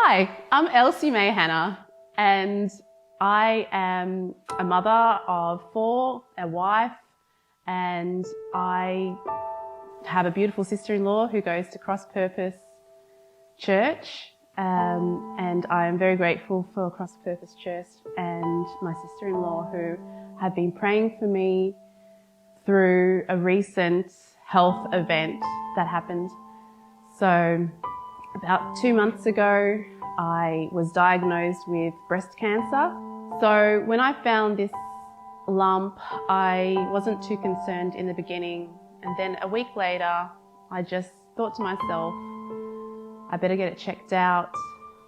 Hi, I'm Elsie May Hannah, and I am a mother of 4, a wife, and I have a beautiful sister-in-law who goes to Cross Purpose Church, and I am very grateful for Cross Purpose Church and my sister-in-law who have been praying for me through a recent health event that happened. So about 2 months ago, I was diagnosed with breast cancer. So when I found this lump, I wasn't too concerned in the beginning. And then a week later, I just thought to myself, I better get it checked out.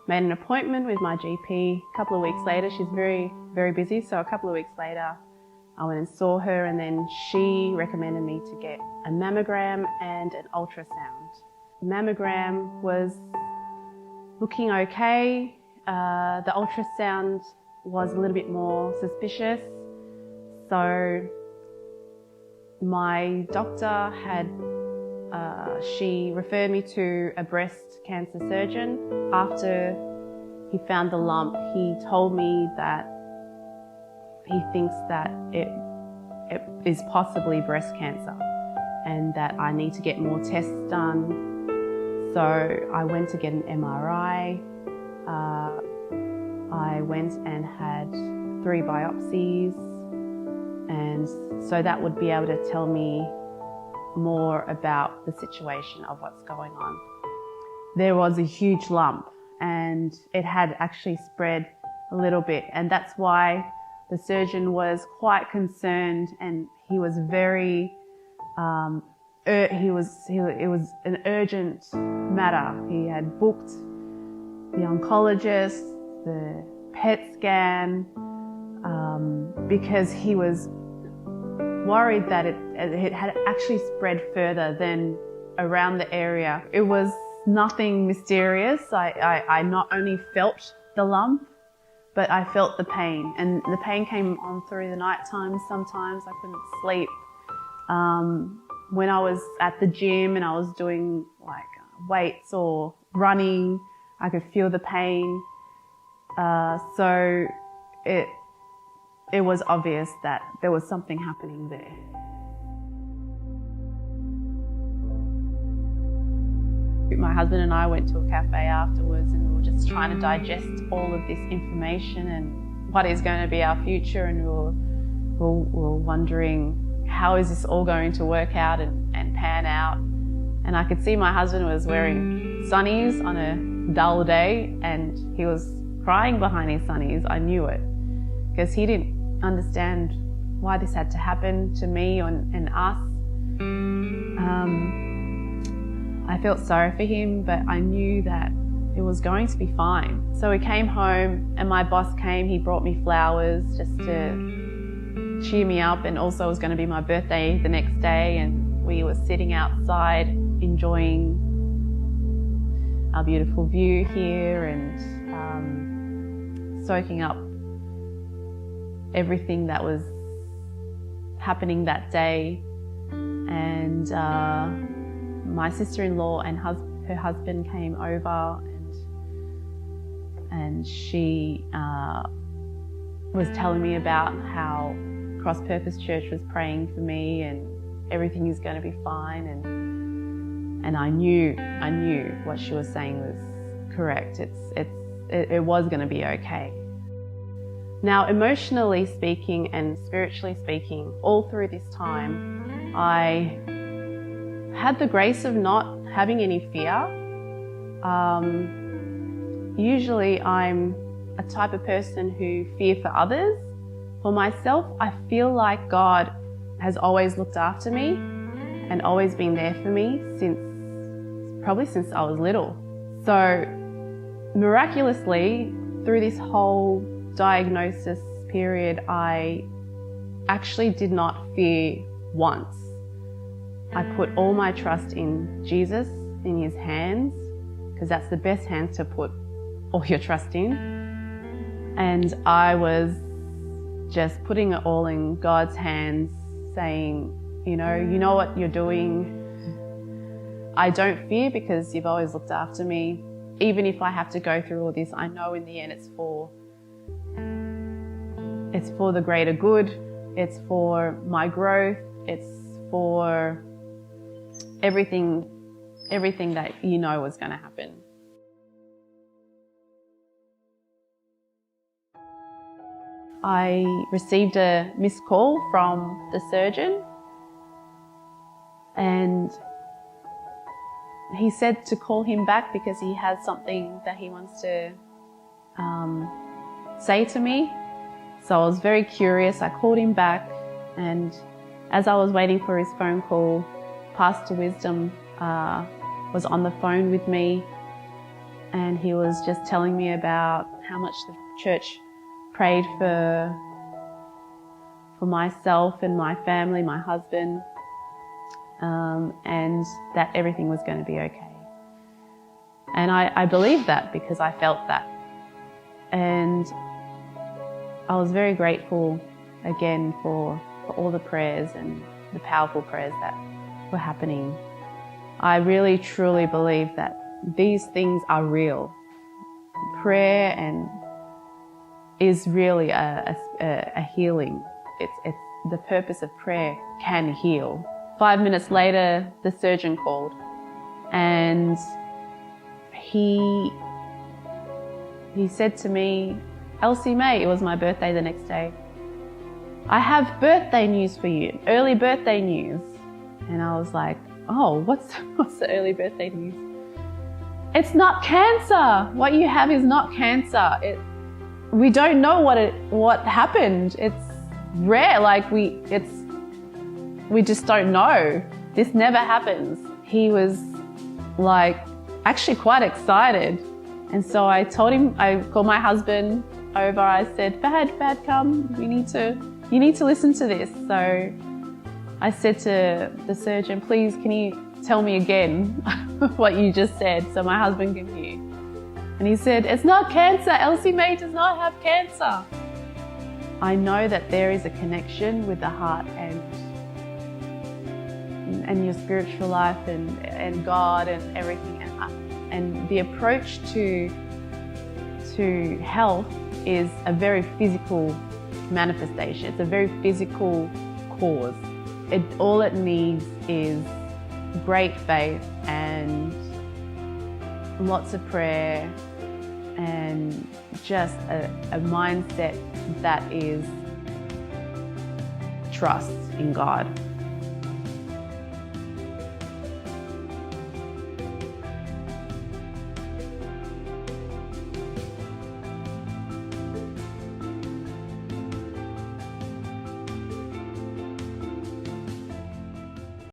Made an appointment with my GP. A couple of weeks later, she's very, very busy. So a couple of weeks later, I went and saw her, and then she recommended me to get a mammogram and an ultrasound. Mammogram was looking okay. The ultrasound was a little bit more suspicious. So my doctor she referred me to a breast cancer surgeon. After he found the lump, he told me that he thinks that it is possibly breast cancer and that I need to get more tests done. So I went to get an MRI. I went and had 3 biopsies, and so that would be able to tell me more about the situation of what's going on. There was a huge lump, and it had actually spread a little bit, and that's why the surgeon was quite concerned, and he was very it was an urgent matter. He had booked the oncologist, the PET scan, because he was worried that it had actually spread further than around the area. It was nothing mysterious. I not only felt the lump, but I felt the pain, and the pain came on through the night times. Sometimes I couldn't sleep. When I was at the gym and I was doing like weights or running, I could feel the pain. So it was obvious that there was something happening there. My husband and I went to a cafe afterwards, and we were just trying to digest all of this information and what is going to be our future, and we were wondering, how is this all going to work out and pan out? And I could see my husband was wearing sunnies on a dull day, and he was crying behind his sunnies. I knew it, because he didn't understand why this had to happen to me and us. I felt sorry for him, but I knew that it was going to be fine. So we came home, and my boss came. He brought me flowers just to cheer me up, and also it was going to be my birthday the next day, and we were sitting outside enjoying our beautiful view here and soaking up everything that was happening that day. And my sister-in-law and her husband came over, and she was telling me about how Cross Purpose Church was praying for me, and everything is going to be fine. And I knew what she was saying was correct. It was going to be okay. Now, emotionally speaking and spiritually speaking, all through this time, I had the grace of not having any fear. Usually I'm a type of person who fear for others. For myself, I feel like God has always looked after me and always been there for me probably since I was little. So miraculously, through this whole diagnosis period, I actually did not fear once. I put all my trust in Jesus, in His hands, because that's the best hands to put all your trust in. And I was just putting it all in God's hands, saying, you know what you're doing. I don't fear because you've always looked after me. even if I have to go through all this, I know in the end it's for the greater good, it's for my growth, it's for everything that you know was going to happen. I received a missed call from the surgeon, and he said to call him back because he has something that he wants to say to me. So I was very curious. I called him back, and as I was waiting for his phone call, Pastor Wisdom was on the phone with me, and he was just telling me about how much the church prayed for myself and my family, my husband, and that everything was going to be okay. And I believed that because I felt that. And I was very grateful again for all the prayers and the powerful prayers that were happening. I really truly believe that these things are real. Prayer is really a healing. It's the purpose of prayer can heal. 5 minutes later, the surgeon called, and he said to me, "Elsie May," it was my birthday the next day, "I have birthday news for you, early birthday news." And I was like, "Oh, what's the early birthday news?" "It's not cancer. What you have is not cancer. We don't know what happened. It's rare. Like we just don't know. This never happens." He was like actually quite excited. And so I told him, I called my husband over. I said, Fahad, come. You need to listen to this. So I said to the surgeon, "Please, can you tell me again what you just said so my husband can hear?" And he said, "It's not cancer. Elsie May does not have cancer." I know that there is a connection with the heart and your spiritual life and God and everything. And the approach to health is a very physical manifestation. It's a very physical cause. All it needs is great faith and lots of prayer and just a mindset that is trust in God.